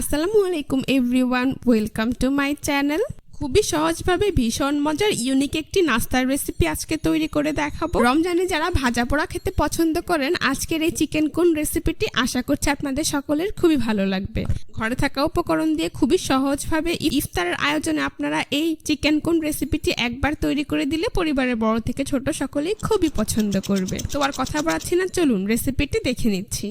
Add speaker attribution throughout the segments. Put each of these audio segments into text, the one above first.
Speaker 1: আসসালামু আলাইকুম everyone, welcome to my channel. খুবই সহজভাবে ভীষণ মজার ইউনিক একটি নাস্তার রেসিপি আজকে তৈরি করে দেখাবো। রমজানে যারা ভাজা পোড়া খেতে পছন্দ করেন, আজকের এই চিকেন কোন রেসিপিটি আশা করছি আপনাদের সকলের খুবই ভালো লাগবে। ঘরে থাকা উপকরণ দিয়ে খুবই সহজভাবে ইফতারের আয়োজনে আপনারা এই চিকেন কোন রেসিপিটি একবার তৈরি করে দিলে পরিবারের বড় থেকে ছোট সকলেই খুবই পছন্দ করবে। তো আর কথা বাড়াচ্ছি না, চলুন রেসিপিটি দেখে নিচ্ছি।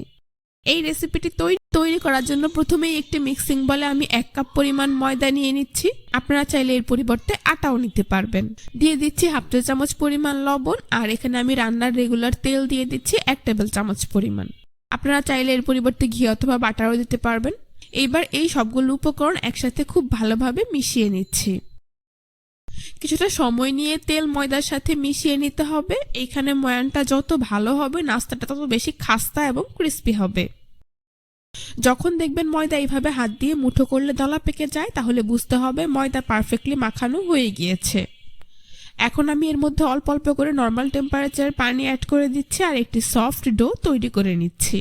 Speaker 1: এই রেসিপিটি তৈরি করার জন্য প্রথমেই একটি মিক্সিং বলে আমি 1 কাপ পরিমাণ ময়দা নিয়ে নিচ্ছি। আপনারা চাইলে এর পরিবর্তে আটাও নিতে পারবেন। দিয়ে দিচ্ছি 1/2 চা চামচ পরিমাণ লবণ, আর এখানে আমি রান্নার রেগুলার তেল দিয়ে দিচ্ছি 1 টেবিল চামচ পরিমাণ। আপনারা চাইলে এর পরিবর্তে ঘি অথবা বাটারও দিতে পারবেন। এইবার এই সবগুলো উপকরণ একসাথে খুব ভালোভাবে মিশিয়ে নিচ্ছি। কিছুটা সময় নিয়ে তেল ময়দার সাথে মিশিয়ে নিতে হবে। এইখানে ময়ানটা যত ভালো হবে নাস্তাটা তত বেশি খাস্তা এবং ক্রিস্পি হবে। যখন দেখবেন ময়দা এইভাবে হাত দিয়ে মুঠো করলে দলা পেকে যায়, তাহলে বুঝতে হবে ময়দা পারফেক্টলি মাখানো হয়ে গিয়েছে। এখন আমি এর মধ্যে অল্প অল্প করে নর্মাল টেম্পারেচার পানি অ্যাড করে দিচ্ছি আর একটি সফট ডো তৈরি করে নিচ্ছি।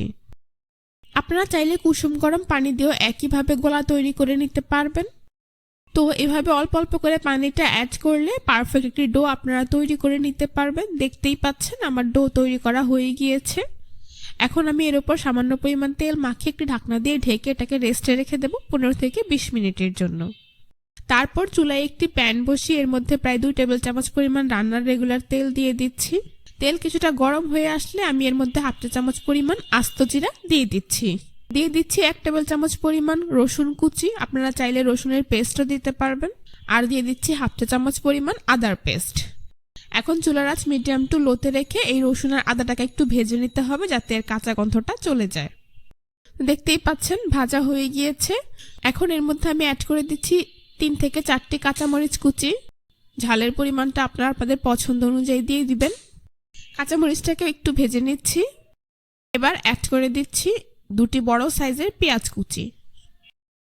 Speaker 1: আপনারা চাইলে কুসুম গরম পানি দিয়েও একইভাবে গোলা তৈরি করে নিতে পারবেন। তো এভাবে অল্প অল্প করে পানিটা অ্যাড করলে পারফেক্ট একটি ডো আপনারা তৈরি করে নিতে পারবেন। দেখতেই পাচ্ছেন আমার ডো তৈরি করা হয়ে গিয়েছে। এখন আমি এর উপর সামান্য পরিমাণ তেল মাখিয়ে একটি ঢাকনা দিয়ে ঢেকে এটাকে রেস্টে রেখে দেব 15 থেকে 20 মিনিটের জন্য। তারপর চুলায় একটি প্যান বসিয়ে এর মধ্যে প্রায় 2 টেবিল চামচ পরিমাণ রান্নার রেগুলার তেল দিয়ে দিচ্ছি। তেল কিছুটা গরম হয়ে আসলে আমি এর মধ্যে 1/2 চা চামচ পরিমাণ আস্ত জিরা দিয়ে দিচ্ছি। 1 টেবিল চামচ পরিমাণ রসুন কুচি, আপনারা চাইলে রসুনের পেস্টও দিতে পারবেন। আর দিয়ে দিচ্ছি 1/2 চা চামচ পরিমাণ আদার পেস্ট। এখন চুলার আঁচ মিডিয়াম টু লোতে রেখে এই রসুন আর আদাটাকে একটু ভেজে নিতে হবে যাতে এর কাঁচা গন্ধটা চলে যায়। দেখতেই পাচ্ছেন ভাজা হয়ে গিয়েছে। এখন এর মধ্যে আমি অ্যাড করে দিচ্ছি 3 থেকে 4টি কাঁচামরিচ কুচি। ঝালের পরিমাণটা আপনারা আপনাদের পছন্দ অনুযায়ী দিয়ে দিবেন। কাঁচামরিচটাকে একটু ভেজে নিচ্ছি। এবার অ্যাড করে দিচ্ছি 2টি বড় সাইজের পেঁয়াজ কুচি।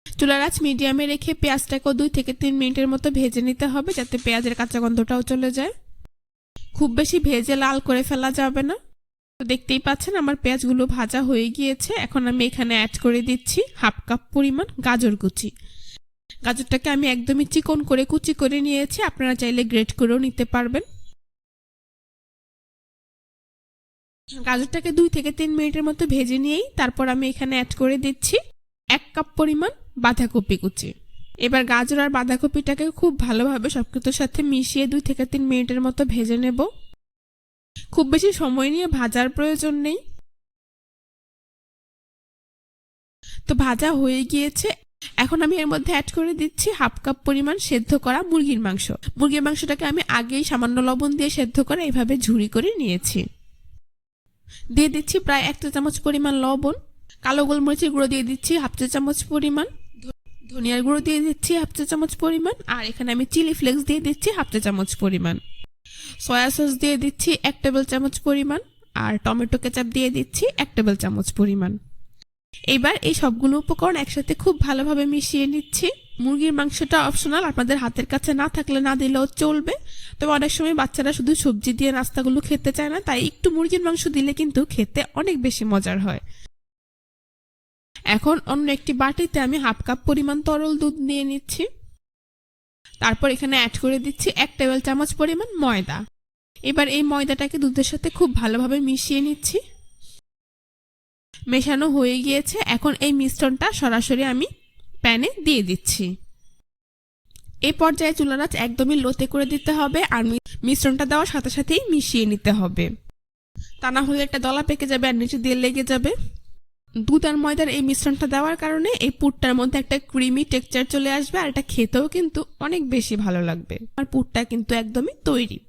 Speaker 1: চুলার আঁচ মিডিয়ামে রেখে পেঁয়াজটাকেও 2 থেকে 3 মিনিটের মতো ভেজে নিতে হবে যাতে পেঁয়াজের কাঁচা গন্ধটাও চলে যায়। খুব বেশি ভেজে লাল করে ফেলা যাবে না। তো দেখতেই পাচ্ছেন আমার পেঁয়াজগুলো ভাজা হয়ে গিয়েছে। এখন আমি এখানে অ্যাড করে দিচ্ছি 1/2 কাপ পরিমাণ গাজর কুচি। গাজরটাকে আমি একদমই চিকন করে কুচি করে নিয়েছি, আপনারা চাইলে গ্রেট করেও নিতে পারবেন। গাজরটাকে 2 থেকে 3 মিনিটের মতো ভেজে নিয়েই তারপর আমি এখানে অ্যাড করে দিচ্ছি 1 কাপ পরিমাণ বাঁধাকপি কুচি। এবার গাজর আর বাঁধাকপিটাকে খুব ভালোভাবে সবকিছুর সাথে মিশিয়ে 2 থেকে 3 মিনিটের মতো ভেজে নেব। খুব বেশি সময় নিয়ে ভাজার প্রয়োজন নেই। তো ভাজা হয়ে গিয়েছে। এখন আমি এর মধ্যে অ্যাড করে দিচ্ছি 1/2 কাপ পরিমাণ সেদ্ধ করা মুরগির মাংস। মুরগির মাংসটাকে আমি আগেই সামান্য লবণ দিয়ে সেদ্ধ করে এইভাবে ঝুরি করে নিয়েছি। দিয়ে দিচ্ছি প্রায় 1 চা চামচ পরিমাণ লবণ। কালো গোলমরিচের গুঁড়ো দিয়ে দিচ্ছি 1/2 চা চামচ পরিমাণ। ধনিয়ার গুঁড়ো দিয়ে দিচ্ছি 1/2 চা চামচ পরিমাণ। আর এখানে আমি চিলি ফ্লেক্স দিয়ে দিচ্ছি 1/2 চা চামচ পরিমাণ। সয়া সস দিয়ে দিচ্ছি 1 টেবিল চামচ পরিমাণ। আর টমেটো কেচাপ দিয়ে দিচ্ছি 1 টেবিল চামচ পরিমাণ। এবার এই সবগুলো উপকরণ একসাথে খুব ভালোভাবে মিশিয়ে নিচ্ছি। মুরগির মাংসটা অপশনাল, আপনাদের হাতের কাছে না থাকলে না দিলেও চলবে। তবে অনেক সময় বাচ্চারা শুধু সবজি দিয়ে নাস্তাগুলো খেতে চায় না, তাই একটু মুরগির মাংস দিলে কিন্তু খেতে অনেক বেশি মজার হয়। এখন অন্য একটি বাটিতে আমি 1/2 কাপ পরিমাণ তরল দুধ নিয়ে নিচ্ছি। তারপর এখানে অ্যাড করে দিচ্ছি 1 টেবিল চামচ পরিমাণ ময়দা। এবার এই ময়দাটাকে দুধের সাথে খুব ভালোভাবে মিশিয়ে নিচ্ছি। মেশানো হয়ে গিয়েছে। এখন এই মিশ্রণটা সরাসরি আমি প্যানে দিয়ে দিচ্ছি। এই পর্যায়ে চুলার আঁচ একদমই লোতে করে দিতে হবে আর মিশ্রণটা দেওয়ার সাথে সাথেই মিশিয়ে নিতে হবে। তা না হলে একটা দলা পেকে যাবে আর নিচে দিয়ে লেগে যাবে। দুধ আর ময়দার এই মিশ্রণটা দেওয়ার কারণে এই পুরটার মধ্যে একটা ক্রিমি টেক্সচার চলে আসবে আর এটা খেতেও কিন্তু অনেক বেশি ভালো লাগবে। আর পুরটা কিন্তু একদমই তৈরি।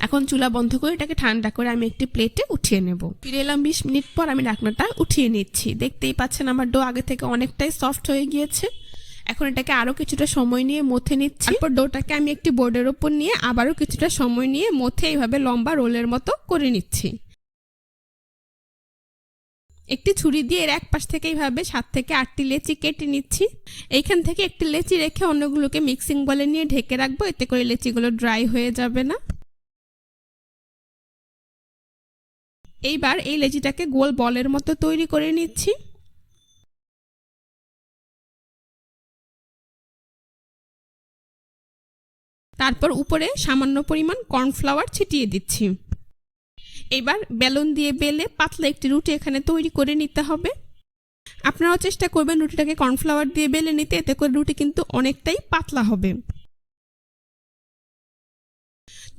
Speaker 1: এখন চুলা বন্ধ করে এটাকে ঠান্ডা করে আমি একটি প্লেটে উঠিয়ে নেব। ফিরে এলাম 20 মিনিট পর। আমি ঢাকনাটা উঠিয়ে নিচ্ছি। দেখতেই পাচ্ছেন আমার ডো আগে থেকে অনেকটাই সফট হয়ে গিয়েছে। এখন এটাকে আরো কিছুটা সময় নিয়ে মথে নিচ্ছি। তারপর ডোটাকে আমি একটি বোর্ডের উপর নিয়ে আবারও কিছুটা সময় নিয়ে মথে এইভাবে লম্বা রোলের মতো করে নিচ্ছি। একটি ছুরি দিয়ে এর এক পাশ থেকে এইভাবে 7 থেকে 8টি লেচি কেটে নিচ্ছি। এইখান থেকে একটি লেচি রেখে অন্যগুলোকে মিক্সিং বলে নিয়ে ঢেকে রাখবো, এতে করে লেচিগুলো ড্রাই হয়ে যাবে না। এইবার এই লেচিটাকে গোল বলের মতো তৈরি করে নিচ্ছি। তারপর উপরে সামান্য পরিমাণ কর্নফ্লাওয়ার ছিটিয়ে দিচ্ছি। এবার বেলুন দিয়ে বেলে পাতলা একটি রুটি এখানে তৈরি করে নিতে হবে। আপনারাও চেষ্টা করবেন রুটিটাকে কর্নফ্লাওয়ার দিয়ে বেলে নিতে, এতে করে রুটি কিন্তু অনেকটাই পাতলা হবে।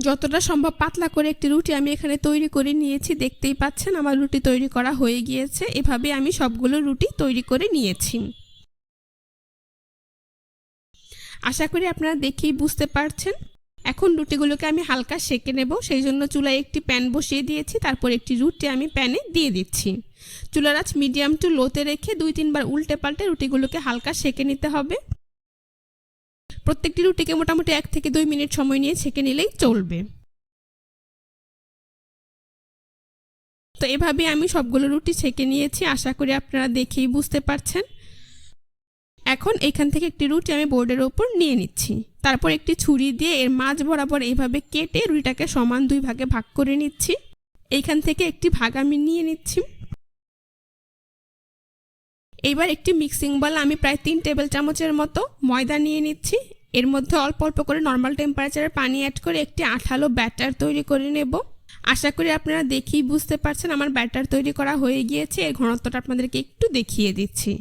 Speaker 1: যতটা সম্ভব পাতলা করে একটি রুটি আমি এখানে তৈরি করে নিয়েছি। দেখতেই পাচ্ছেন আমার রুটি তৈরি করা হয়ে গিয়েছে। এভাবে আমি সবগুলো রুটি তৈরি করে নিয়েছি। আশা করি আপনারা দেখেই বুঝতে পারছেন। এখন রুটিগুলোকে আমি হালকা সেঁকে নেব, সেই জন্য চুলায় একটি প্যান বসিয়ে দিয়েছি। তারপর একটি রুটি আমি প্যানে দিয়ে দিচ্ছি। চুলার আঁচ মিডিয়াম টু লোতে রেখে 2-3 বার উল্টে পাল্টে রুটিগুলোকে হালকা সেঁকে নিতে হবে। প্রত্যেকটি রুটিকে মোটামুটি 1 থেকে 2 মিনিট সময় নিয়ে ছেঁকে নিলেই চলবে। তো এভাবে আমি সবগুলো রুটি ছেঁকে নিয়েছি। আশা করি আপনারা দেখেই বুঝতে পারছেন। এখন এখান থেকে একটি রুটি আমি বোর্ডের ওপর নিয়ে নিচ্ছি। তারপর একটি ছুরি দিয়ে এর মাঝ বরাবর এইভাবে কেটে রুটিটাকে সমান 2 ভাগে ভাগ করে নিচ্ছি। এইখান থেকে একটি ভাগ আমি নিয়ে নিচ্ছি। এইবার একটি মিক্সিং বলে আমি প্রায় 3 টেবিল চামচের মতো ময়দা নিয়ে নিচ্ছি। এর মধ্যে অল্প অল্প করে নর্মাল টেম্পারেচারের পানি অ্যাড করে একটি আঠালো ব্যাটার তৈরি করে নেব। আশা করি আপনারা দেখেই বুঝতে পারছেন আমার ব্যাটার তৈরি করা হয়ে গিয়েছে। এর ঘনত্বটা আপনাদেরকে একটু দেখিয়ে দিচ্ছি।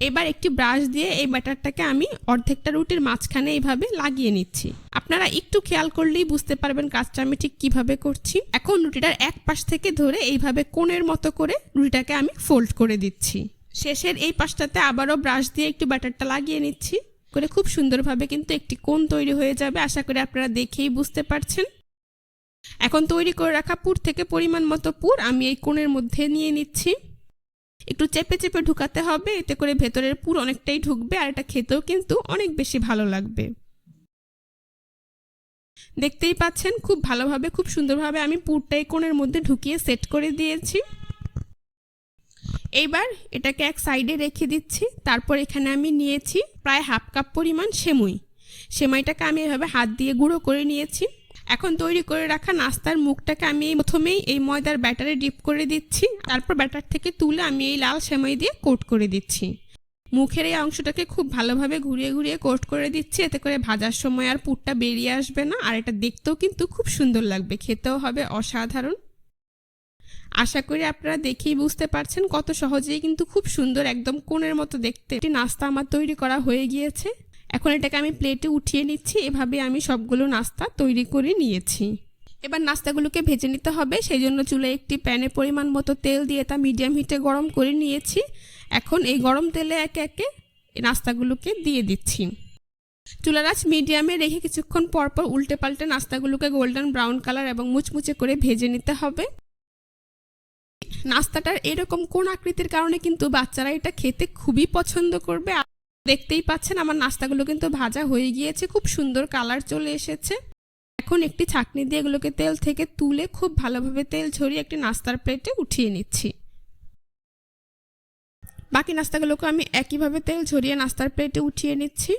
Speaker 1: এবার একটি ব্রাশ দিয়ে এই ব্যাটারটাকে আমি অর্ধেকটা রুটির মাঝখানে এইভাবে লাগিয়ে নিচ্ছি। আপনারা একটু খেয়াল করলেই বুঝতে পারবেন কাজটা আমি ঠিক কিভাবে করছি। এখন রুটিটার এক পাশ থেকে ধরে এইভাবে কোণের মতো করে রুটিটাকে আমি ফোল্ড করে দিচ্ছি। শেষের এই পাশটাতে আবারও ব্রাশ দিয়ে একটু ব্যাটারটা লাগিয়ে নিচ্ছি করে খুব সুন্দরভাবে কিন্তু একটি কোণ তৈরি হয়ে যাবে। আশা করি আপনারা দেখেই বুঝতে পারছেন। এখন তৈরি করে রাখা পুর থেকে পরিমাণ মতো পুর আমি এই কোণের মধ্যে নিয়ে নিচ্ছি। একটু চেপে চেপে ঢুকাতে হবে, এতে করে ভেতরের পুর অনেকটাই ঢুকবে আর এটা খেতেও কিন্তু অনেক বেশি ভালো লাগবে। দেখতেই পাচ্ছেন খুব ভালোভাবে খুব সুন্দরভাবে আমি পুরটা এই কোণের মধ্যে ঢুকিয়ে সেট করে দিয়েছি। এইবার এটাকে এক সাইডে রেখে দিচ্ছি। তারপর এখানে আমি নিয়েছি প্রায় হাফ কাপ পরিমাণ সেমাই। সেমাইটাকে আমি এভাবে হাত দিয়ে গুঁড়ো করে নিয়েছি। এখন তৈরি করে রাখা নাস্তার মুখটাকে আমি প্রথমেই এই ময়দার ব্যাটারে ডিপ করে দিচ্ছি। তারপর ব্যাটার থেকে তুলে আমি এই লাল সেমাই দিয়ে কোট করে দিচ্ছি। মুখের এই অংশটাকে খুব ভালোভাবে ঘুরিয়ে ঘুরিয়ে কোট করে দিচ্ছি, এতে করে ভাজার সময় আর পুরটা বেরিয়ে আসবে না। আর এটা দেখতেও কিন্তু খুব সুন্দর লাগবে, খেতেও হবে অসাধারণ। আশা করি আপনারা দেখেই বুঝতে পারছেন কত সহজেই কিন্তু খুব সুন্দর একদম কোণের মতো দেখতে একটি নাস্তা আমার তৈরি করা হয়ে গিয়েছে। এখন এটাকে আমি প্লেটে উঠিয়ে নিচ্ছি। এভাবে আমি সবগুলো নাস্তা তৈরি করে নিয়েছি। এবার নাস্তাগুলোকে ভেজে নিতে হবে, সেই জন্য চুলায় একটি প্যানে পরিমাণ মতো তেল দিয়ে তা মিডিয়াম হিটে গরম করে নিয়েছি। এখন এই গরম তেলে একে একে এই নাস্তাগুলোকে দিয়ে দিচ্ছি। চুলার আঁচ মিডিয়ামে রেখে কিছুক্ষণ পরপর উল্টে পাল্টে নাস্তাগুলোকে গোল্ডেন ব্রাউন কালার এবং মুচমুচে করে ভেজে নিতে হবে। নাস্তাটার এরকম কোন আকৃতির কারণে কিন্তু বাচ্চারা এটা খেতে খুবই পছন্দ করবে। দেখতেই পাচ্ছেন আমার নাস্তাগুলো কিন্তু ভাজা হয়ে গিয়েছে, খুব সুন্দর কালার চলে এসেছে। এখন একটি ছাঁকনি দিয়ে এগুলোকে তেল থেকে তুলে খুব ভালোভাবে তেল ছড়িয়ে একটি নাস্তার প্লেটে উঠিয়ে নিচ্ছি। বাকি নাস্তাগুলোকে আমি একইভাবে তেল ছড়িয়ে নাস্তার প্লেটে উঠিয়ে নিচ্ছি।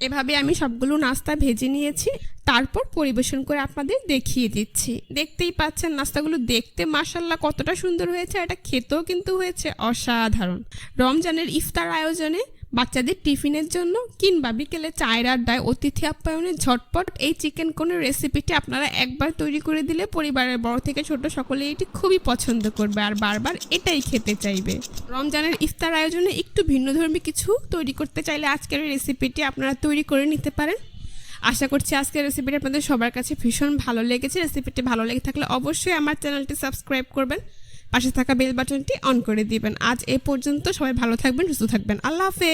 Speaker 1: এভাবে আমি সবগুলো নাস্তা ভেজে নিয়েছি। তারপর পরিবেশন করে আপনাদের দেখিয়ে দিচ্ছি। দেখতেই পাচ্ছেন নাস্তাগুলো দেখতে মাশাআল্লাহ কতটা সুন্দর হয়েছে, এটা খেতেও কিন্তু হয়েছে অসাধারণ। রমজানের ইফতার আয়োজনে বাচ্চাদের টিফিনের জন্য কিংবা বিকেলে চায়ের আড্ডায় অতিথি আপ্যায়নে ঝটপট এই চিকেন কোনের রেসিপিটি আপনারা একবার তৈরি করে দিলে পরিবারের বড় থেকে ছোট সকলেই এটি খুবই পছন্দ করবে আর বারবার এটাই খেতে চাইবে। রমজানের ইফতার আয়োজনে একটু ভিন্নধর্মী কিছু তৈরি করতে চাইলে আজকের এই রেসিপিটি আপনারা তৈরি করে নিতে পারেন। আশা করছি আজকের রেসিপিটি আপনাদের সবার কাছে ভীষণ ভালো লেগেছে। রেসিপিটি ভালো লেগে থাকলে অবশ্যই আমার চ্যানেলটি সাবস্ক্রাইব করবেন, পাশে থাকা বেল বাটনটি অন করে দিবেন। আজ এ পর্যন্ত, সবাই ভালো থাকবেন, সুস্থ থাকবেন। আল্লাহ হাফেজ।